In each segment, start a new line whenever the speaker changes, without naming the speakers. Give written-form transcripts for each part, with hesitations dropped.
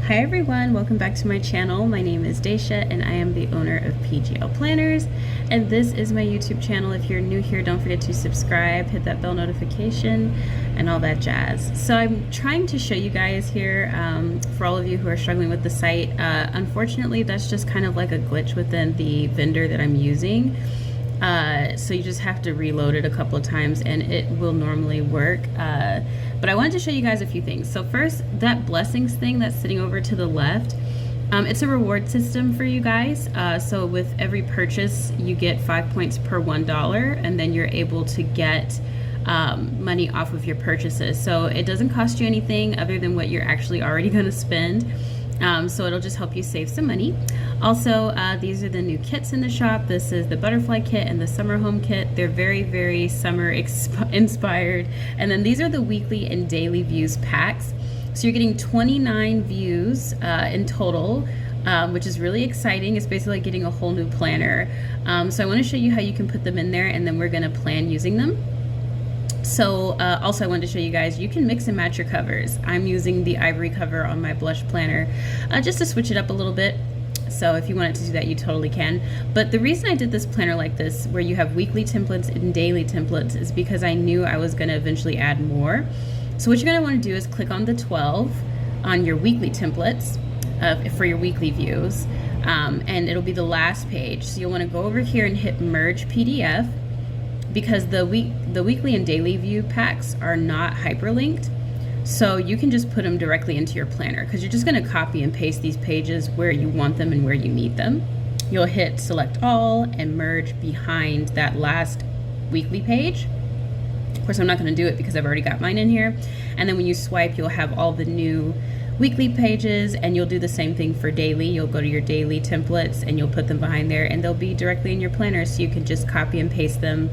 Hi everyone, welcome back to my channel. My name is Daisha and I am the owner of PGL Planners, and this is my YouTube channel. If you're new here, don't forget to subscribe, hit that bell notification and all that jazz. So I'm trying to show you guys here, for all of you who are struggling with the site, unfortunately that's just kind of like a glitch within the vendor that I'm using. So you just have to reload it a couple of times and it will normally work. But I wanted to show you guys a few things. So first, that blessings thing that's sitting over to the left, it's a reward system for you guys. So with every purchase, you get 5 points per $1, and then you're able to get money off of your purchases. So it doesn't cost you anything other than what you're actually already going to spend. So it'll just help you save some money. Also, these are the new kits in the shop. This is the butterfly kit and the summer home kit. They're very, very summer inspired. And then these are the weekly and daily views packs. So you're getting 29 views in total, which is really exciting. It's basically like getting a whole new planner. So I want to show you how you can put them in there, and then we're going to plan using them. So also I wanted to show you guys, you can mix and match your covers. I'm using the ivory cover on my blush planner just to switch it up a little bit. So if you wanted to do that, you totally can. But the reason I did this planner like this, where you have weekly templates and daily templates, is because I knew I was going to eventually add more. So what you're going to want to do is click on the 12 on your weekly templates for your weekly views, and it'll be the last page. So you'll want to go over here and hit merge PDF, because the weekly and daily view packs are not hyperlinked. So you can just put them directly into your planner, because you're just going to copy and paste these pages where you want them and where you need them. You'll hit select all and merge behind that last weekly page. Of course, I'm not going to do it because I've already got mine in here. And then when you swipe, you'll have all the new weekly pages, and you'll do the same thing for daily. You'll go to your daily templates and you'll put them behind there, and they'll be directly in your planner, so you can just copy and paste them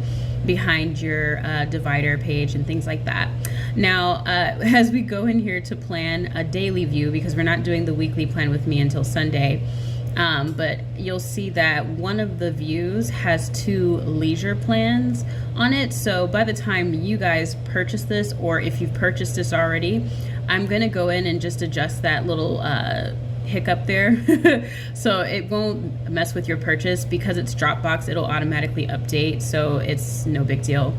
behind your divider page and things like that. Now, as we go in here to plan a daily view, because we're not doing the weekly plan with me until Sunday, but you'll see that one of the views has 2 leisure plans on it. So by the time you guys purchase this, or if you've purchased this already, I'm gonna go in and just adjust that little hiccup there so it won't mess with your purchase. Because it's Dropbox, it'll automatically update, so it's no big deal.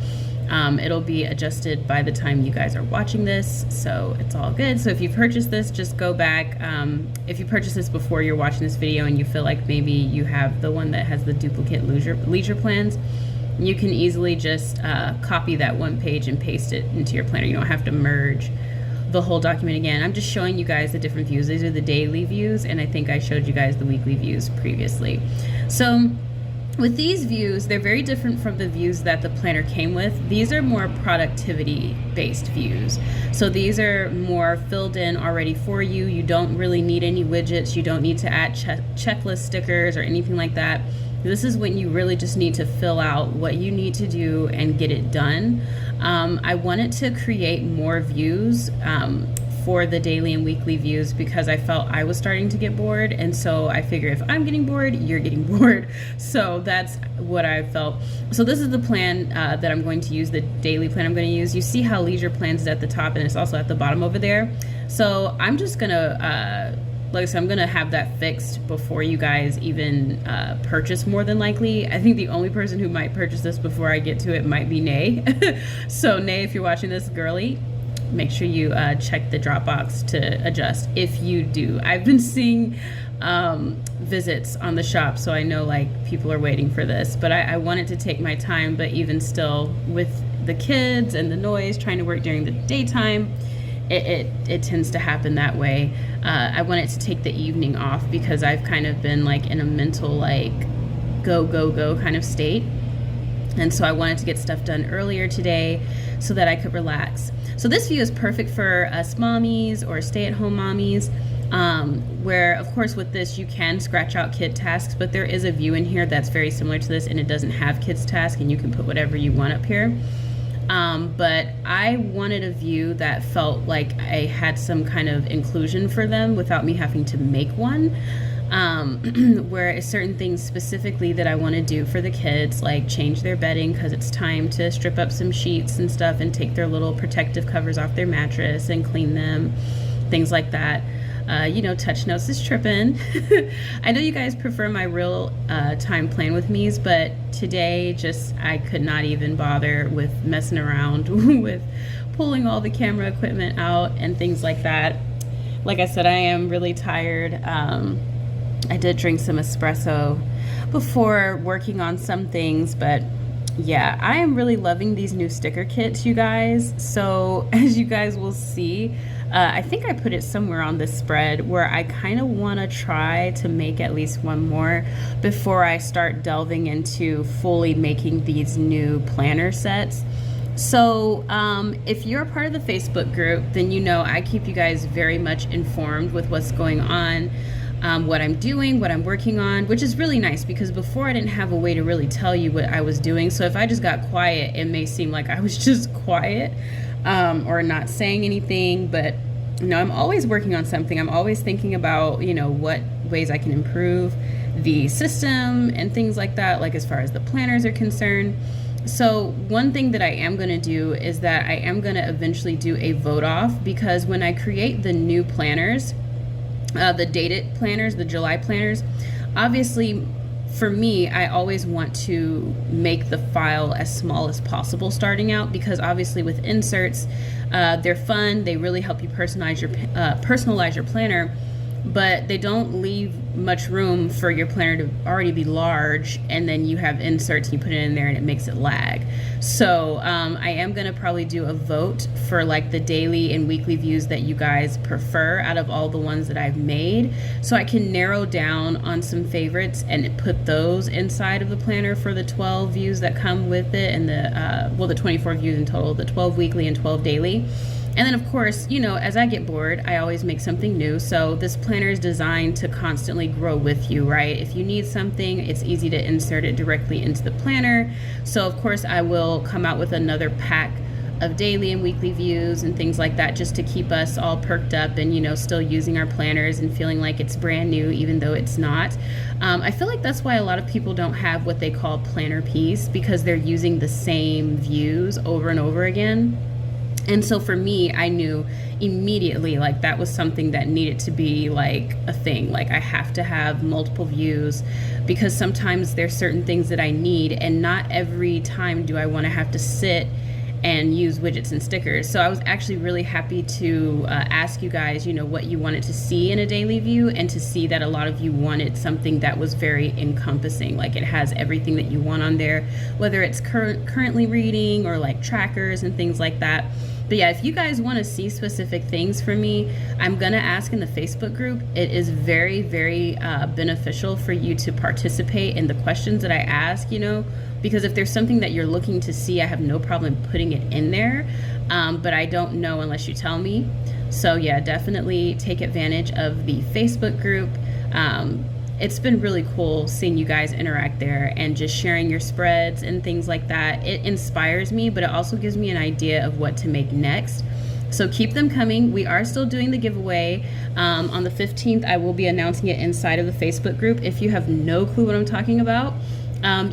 It'll be adjusted by the time you guys are watching this, so it's all good. So if you purchased this, just go back. If you purchased this before you're watching this video and you feel like maybe you have the one that has the duplicate leisure plans, you can easily just copy that one page and paste it into your planner. You don't have to merge the whole document again. I'm just showing you guys the different views. These are the daily views, and I think I showed you guys the weekly views previously. So with these views, they're very different from the views that the planner came with. These are more productivity based views. So these are more filled in already for you. You don't really need any widgets. You don't need to add checklist stickers or anything like that. This is when you really just need to fill out what you need to do and get it done. I wanted to create more views for the daily and weekly views, because I felt I was starting to get bored, and so I figure if I'm getting bored, you're getting bored. So that's what I felt. So this is the plan that I'm going to use, the daily plan I'm going to use. You see how leisure plans is at the top, and it's also at the bottom over there. So I'm just gonna like I said, I'm gonna have that fixed before you guys even purchase, more than likely. I think the only person who might purchase this before I get to it might be Nay. So Nay, if you're watching this, girly, make sure you check the Dropbox to adjust if you do. I've been seeing visits on the shop, so I know like people are waiting for this, but I wanted to take my time. But even still, with the kids and the noise, trying to work during the daytime, it tends to happen that way. I wanted to take the evening off because I've kind of been like in a mental like go kind of state, and so I wanted to get stuff done earlier today so that I could relax. So this view is perfect for us mommies or stay-at-home mommies, where of course with this you can scratch out kid tasks, but there is a view in here that's very similar to this, and it doesn't have kids tasks, and you can put whatever you want up here. But I wanted a view that felt like I had some kind of inclusion for them without me having to make one, where certain things specifically that I want to do for the kids, like change their bedding because it's time to strip up some sheets and stuff and take their little protective covers off their mattress and clean them, things like that. Touch Notes is tripping. I know you guys prefer my real time plan with me's, but today I could not even bother with messing around with pulling all the camera equipment out and things like that. Like I said, I am really tired. I did drink some espresso before working on some things, but yeah, I am really loving these new sticker kits, you guys. So as you guys will see, I think I put it somewhere on this spread where I kind of want to try to make at least one more before I start delving into fully making these new planner sets. So if you're a part of the Facebook group, then you know I keep you guys very much informed with what's going on, what I'm doing, what I'm working on, which is really nice because before I didn't have a way to really tell you what I was doing. So if I just got quiet, it may seem like I was just quiet or not saying anything, but no, I'm always working on something. I'm always thinking about, what ways I can improve the system and things like that, like as far as the planners are concerned. So one thing that I am going to do is that I am going to eventually do a vote off, because when I create the new planners, the dated planners, the July planners, obviously for me, I always want to make the file as small as possible starting out, because obviously with inserts, they're fun. They really help you personalize your planner, but they don't leave much room for your planner to already be large, and then you have inserts and you put it in there and it makes it lag. So I am going to probably do a vote for like the daily and weekly views that you guys prefer out of all the ones that I've made, so I can narrow down on some favorites and put those inside of the planner for the 12 views that come with it, and the 24 views in total, the 12 weekly and 12 daily. And then of course, as I get bored, I always make something new. So this planner is designed to constantly grow with you, right? If you need something, it's easy to insert it directly into the planner. So of course I will come out with another pack of daily and weekly views and things like that, just to keep us all perked up and, still using our planners and feeling like it's brand new, even though it's not. I feel like that's why a lot of people don't have what they call planner peace, because they're using the same views over and over again. And so for me, I knew immediately like that was something that needed to be like a thing. Like I have to have multiple views, because sometimes there's certain things that I need, and not every time do I want to have to sit and use widgets and stickers. So I was actually really happy to ask you guys, what you wanted to see in a daily view, and to see that a lot of you wanted something that was very encompassing. Like it has everything that you want on there, whether it's currently reading or like trackers and things like that. But yeah, if you guys want to see specific things from me, I'm going to ask in the Facebook group. It is very, very beneficial for you to participate in the questions that I ask, because if there's something that you're looking to see, I have no problem putting it in there. But I don't know unless you tell me. So yeah, definitely take advantage of the Facebook group. It's been really cool seeing you guys interact there and just sharing your spreads and things like that. It inspires me, but it also gives me an idea of what to make next. So keep them coming. We are still doing the giveaway. On the 15th, I will be announcing it inside of the Facebook group. If you have no clue what I'm talking about,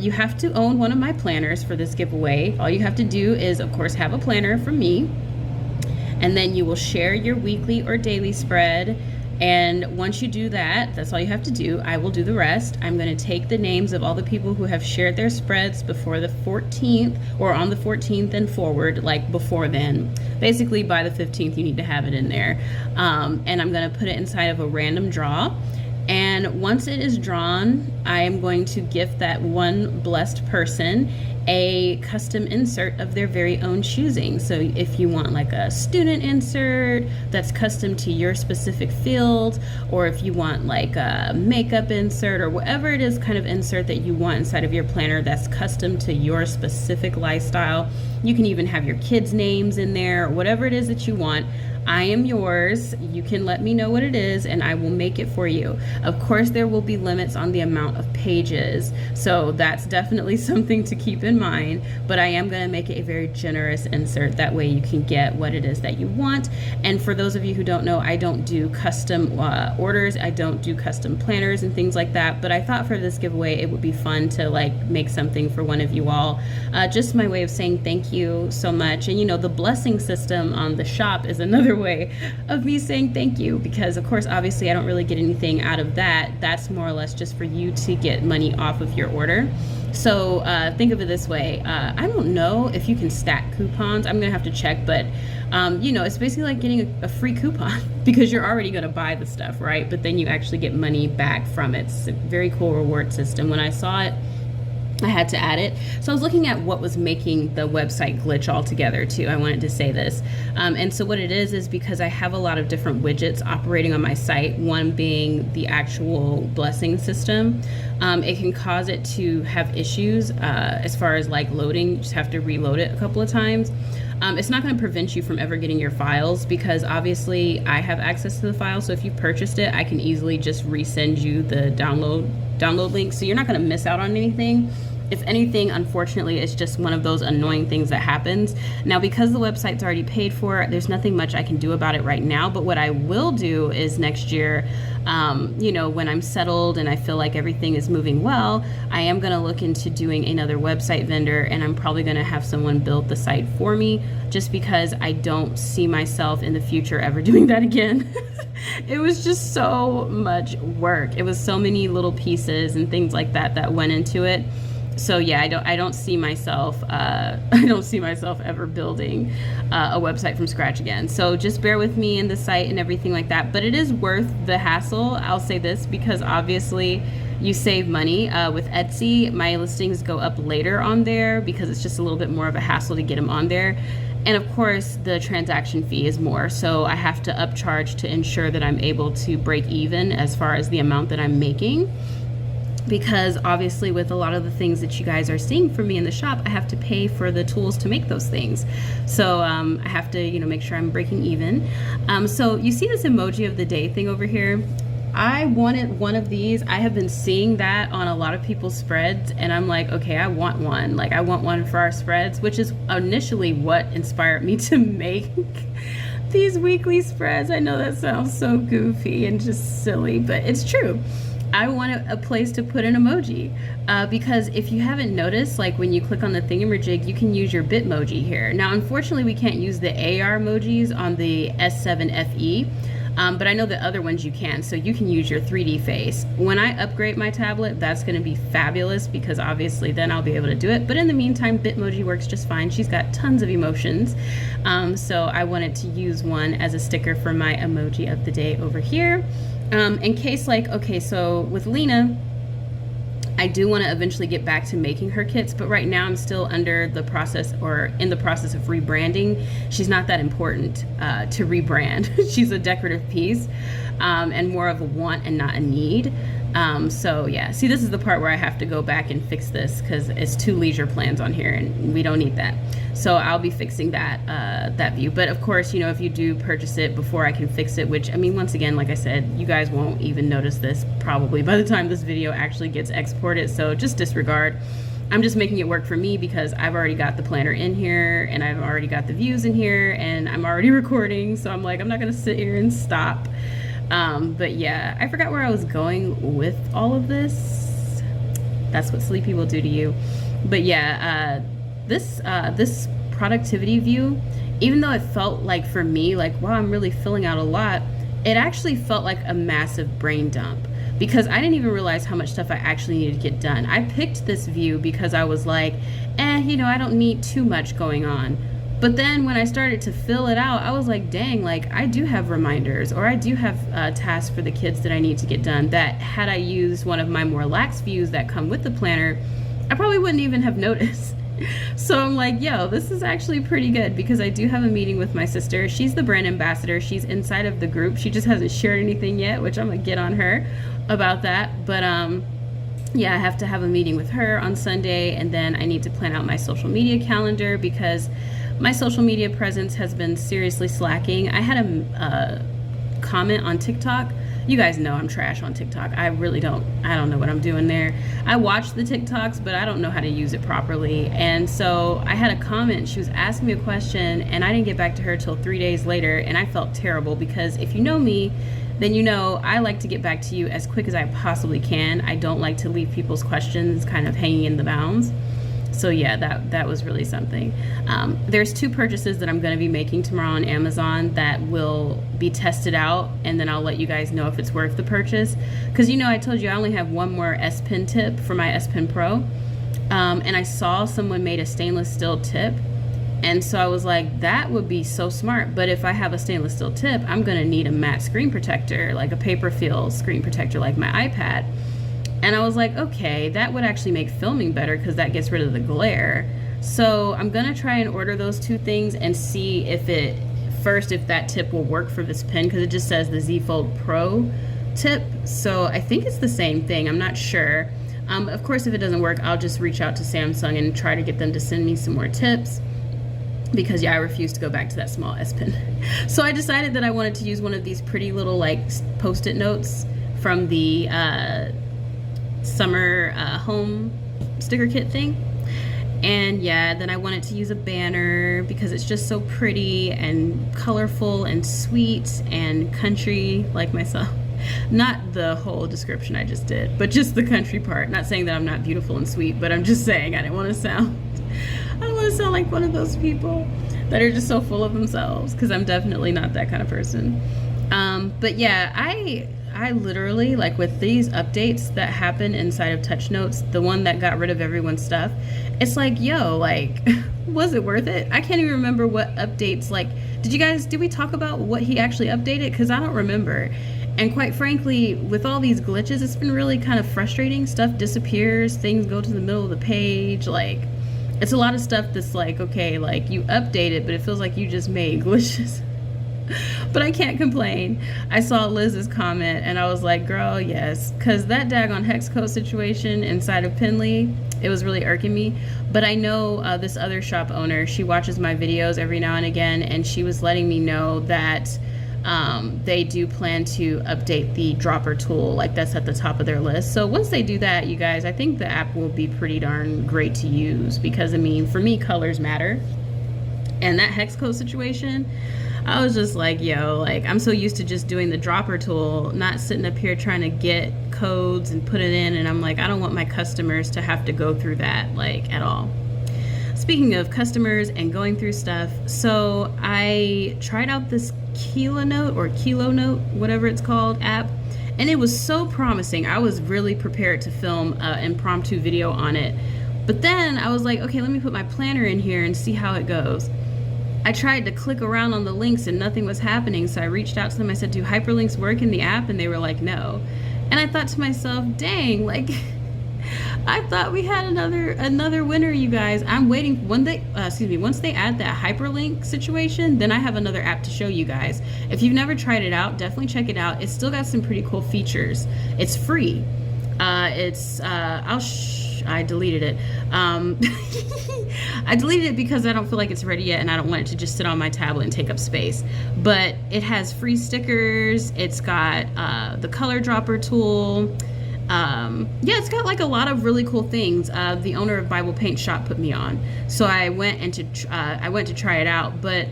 you have to own one of my planners for this giveaway. All you have to do is, of course, have a planner from me, and then you will share your weekly or daily spread. And once you do that, that's all you have to do. I will do the rest. I'm going to take the names of all the people who have shared their spreads before the 14th, or on the 14th and forward, like before then. Basically, by the 15th, you need to have it in there. And I'm going to put it inside of a random draw. And once it is drawn, I am going to gift that one blessed person a custom insert of their very own choosing. So if you want like a student insert that's custom to your specific field, or if you want like a makeup insert, or whatever it is kind of insert that you want inside of your planner that's custom to your specific lifestyle. You can even have your kids' names in there, whatever it is that you want. I am yours. You can let me know what it is and I will make it for you. Of course, there will be limits on the amount of pages, so that's definitely something to keep in mind, but I am going to make it a very generous insert. That way you can get what it is that you want. And for those of you who don't know, I don't do custom orders. I don't do custom planners and things like that, but I thought for this giveaway it would be fun to like make something for one of you all. Just my way of saying thank you so much. And the blessing system on the shop is another another way of me saying thank you, because of course, obviously I don't really get anything out of that. That's more or less just for you to get money off of your order. So think of it this way. I don't know if you can stack coupons. I'm gonna have to check, but it's basically like getting a free coupon because you're already gonna buy the stuff, right? But then you actually get money back from it. It's a very cool reward system. When I saw it, I had to add it. So I was looking at what was making the website glitch altogether too. I wanted to say this. And so what it is because I have a lot of different widgets operating on my site, one being the actual blessing system. It can cause it to have issues as far as like loading. You just have to reload it a couple of times. It's not going to prevent you from ever getting your files because obviously I have access to the file. So if you purchased it, I can easily just resend you the download link. So you're not going to miss out on anything. If anything, unfortunately, it's just one of those annoying things that happens. Now, because the website's already paid for, there's nothing much I can do about it right now. But what I will do is next year, when I'm settled and I feel like everything is moving well, I am going to look into doing another website vendor, and I'm probably going to have someone build the site for me just because I don't see myself in the future ever doing that again. It was just so much work. It was so many little pieces and things like that went into it. So yeah, I don't see myself ever building a website from scratch again. So just bear with me in the site and everything like that. But it is worth the hassle. I'll say this because obviously you save money with Etsy. My listings go up later on there because it's just a little bit more of a hassle to get them on there. And of course, the transaction fee is more. So I have to upcharge to ensure that I'm able to break even as far as the amount that I'm making. Because obviously with a lot of the things that you guys are seeing from me in the shop, I have to pay for the tools to make those things. So I have to, make sure I'm breaking even. So you see this emoji of the day thing over here? I wanted one of these. I have been seeing that on a lot of people's spreads, and I'm like, okay, I want one. Like, I want one for our spreads, which is initially what inspired me to make these weekly spreads. I know that sounds so goofy and just silly, but it's true. I want a place to put an emoji because if you haven't noticed, like when you click on the thingamajig, you can use your Bitmoji here. Now, unfortunately, we can't use the AR emojis on the S7 FE, but I know the other ones you can, so you can use your 3D face. When I upgrade my tablet, that's going to be fabulous because obviously then I'll be able to do it. But in the meantime, Bitmoji works just fine. She's got tons of emotions, so I wanted to use one as a sticker for my emoji of the day over here. In case so with Lena, I do want to eventually get back to making her kits, but right now I'm still in the process of rebranding. She's not that important to rebrand. She's a decorative piece and more of a want and not a need. So yeah, see, this is the part where I have to go back and fix this because it's 2 leisure plans on here and we don't need that. So I'll be fixing that view. But of course, if you do purchase it before I can fix it, which I mean, once again, like I said, you guys won't even notice this probably by the time this video actually gets exported. So just disregard. I'm just making it work for me because I've already got the planner in here and I've already got the views in here and I'm already recording. So I'm like, I'm not going to sit here and stop. But yeah, I forgot where I was going with all of this. That's what sleepy will do to you. But yeah, this productivity view, even though it felt like for me, like, wow, I'm really filling out a lot, it actually felt like a massive brain dump because I didn't even realize how much stuff I actually needed to get done. I picked this view because I was like, I don't need too much going on. But then when I started to fill it out, I was like, dang, like I do have reminders or I do have tasks for the kids that I need to get done that had I used one of my more lax views that come with the planner, I probably wouldn't even have noticed. So I'm like, yo, this is actually pretty good because I do have a meeting with my sister. She's the brand ambassador. She's inside of the group. She just hasn't shared anything yet, which I'm gonna get on her about that. But yeah, I have to have a meeting with her on Sunday, and then I need to plan out my social media calendar because my social media presence has been seriously slacking. I had a comment on TikTok. You guys know I'm trash on TikTok. I don't know what I'm doing there. I watch the TikToks, but I don't know how to use it properly. And so I had a comment. She was asking me a question, and I didn't get back to her till 3 days later, and I felt terrible because if you know me, then you know I like to get back to you as quick as I possibly can. I don't like to leave people's questions kind of hanging in the bounds. So yeah, that was really something. There's 2 purchases that I'm going to be making tomorrow on Amazon that will be tested out, and then I'll let you guys know if it's worth the purchase. Because I told you I only have one more S Pen tip for my S Pen Pro, and I saw someone made a stainless steel tip, and so I was like, that would be so smart. But if I have a stainless steel tip, I'm going to need a matte screen protector, like a paper fill screen protector like my iPad. And I was like, okay, that would actually make filming better because that gets rid of the glare. So I'm gonna try and order those 2 things and see if that tip will work for this pen, because it just says the Z Fold Pro tip. So I think it's the same thing, I'm not sure. Of course, if it doesn't work, I'll just reach out to Samsung and try to get them to send me some more tips, because I refuse to go back to that small S Pen. So I decided that I wanted to use one of these pretty little like Post-it notes from the summer home sticker kit thing. And yeah, then I wanted to use a banner because it's just so pretty and colorful and sweet and country like myself. Not the whole description I just did, but just the country part. Not saying that I'm not beautiful and sweet, but I'm just saying I don't want to sound like one of those people that are just so full of themselves, because I'm definitely not that kind of person. But yeah, I literally, like, with these updates that happen inside of Touch Notes, the one that got rid of everyone's stuff, it's like, yo, like, was it worth it? I can't even remember what updates, like, did we talk about what he actually updated? Because I don't remember. And quite frankly, with all these glitches, it's been really kind of frustrating. Stuff disappears, things go to the middle of the page, like, it's a lot of stuff that's like, okay, like, you update it, but it feels like you just made glitches. But I can't complain. I saw Liz's comment and I was like, girl, yes, because that daggone hex code situation inside of Penly, it was really irking me. But I know this other shop owner, she watches my videos every now and again, and she was letting me know that they do plan to update the dropper tool, like that's at the top of their list. So once they do that, you guys, I think the app will be pretty darn great to use, because I mean, for me, colors matter. And that hex code situation, I was just like, yo, like, I'm so used to just doing the dropper tool, not sitting up here trying to get codes and put it in. And I'm like, I don't want my customers to have to go through that, like, at all. Speaking of customers and going through stuff, so I tried out this Kilo Note, whatever it's called, app, and it was so promising. I was really prepared to film an impromptu video on it. But then I was like, okay, let me put my planner in here and see how it goes. I tried to click around on the links and nothing was happening, so I reached out to them. I said, do hyperlinks work in the app? And they were like, no. And I thought to myself, dang, like, I thought we had another winner, you guys. I'm waiting once they add that hyperlink situation, then I have another app to show you guys. If you've never tried it out, definitely check it out. It's still got some pretty cool features. It's free. I deleted it. I deleted it because I don't feel like it's ready yet, and I don't want it to just sit on my tablet and take up space. But it has free stickers. It's got the color dropper tool. Yeah, it's got like a lot of really cool things. The owner of Bible Paint Shop put me on, so I went to try it out. But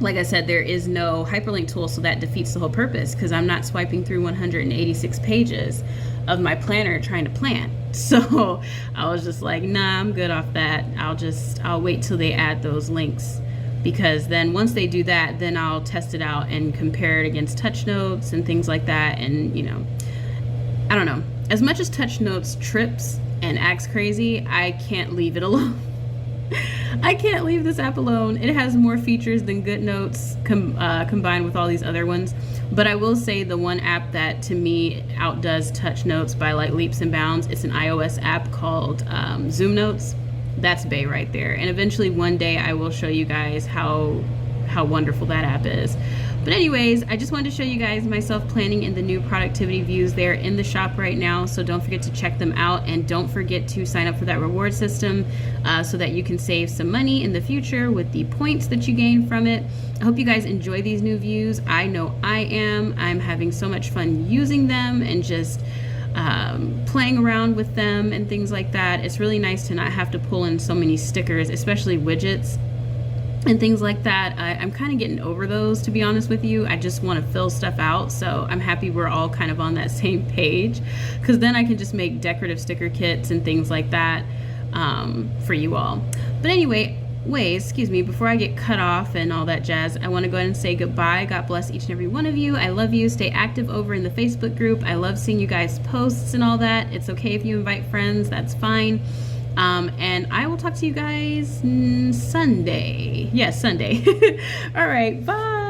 like I said, there is no hyperlink tool, so that defeats the whole purpose, because I'm not swiping through 186 pages of my planner trying to plan. So I was just like, nah, I'm good off that. I'll wait till they add those links, because then once they do that, then I'll test it out and compare it against Touch Notes and things like that. And, you know, I don't know. As much as Touch Notes trips and acts crazy, I can't leave it alone. I can't leave this app alone. It has more features than GoodNotes combined with all these other ones. But I will say the one app that to me outdoes Touch Notes by like leaps and bounds, it's an iOS app called Zoom Notes. That's bae right there. And eventually one day I will show you guys how wonderful that app is. But anyways, I just wanted to show you guys myself planning in the new productivity views there in the shop right now. So don't forget to check them out, and don't forget to sign up for that reward system so that you can save some money in the future with the points that you gain from it. I hope you guys enjoy these new views. I know I am. I'm having so much fun using them and just playing around with them and things like that. It's really nice to not have to pull in so many stickers, especially widgets and things like that. I'm kind of getting over those, to be honest with you. I just want to fill stuff out, so I'm happy we're all kind of on that same page, because then I can just make decorative sticker kits and things like that. for you all. But anyway, excuse me, before I get cut off and all that jazz, I want to go ahead and say goodbye. God bless each and every one of you. I love you. Stay active over in the Facebook group. I love seeing you guys' posts and all that. It's okay if you invite friends, that's fine. And I will talk to you guys Sunday. Yes, Sunday. All right, bye.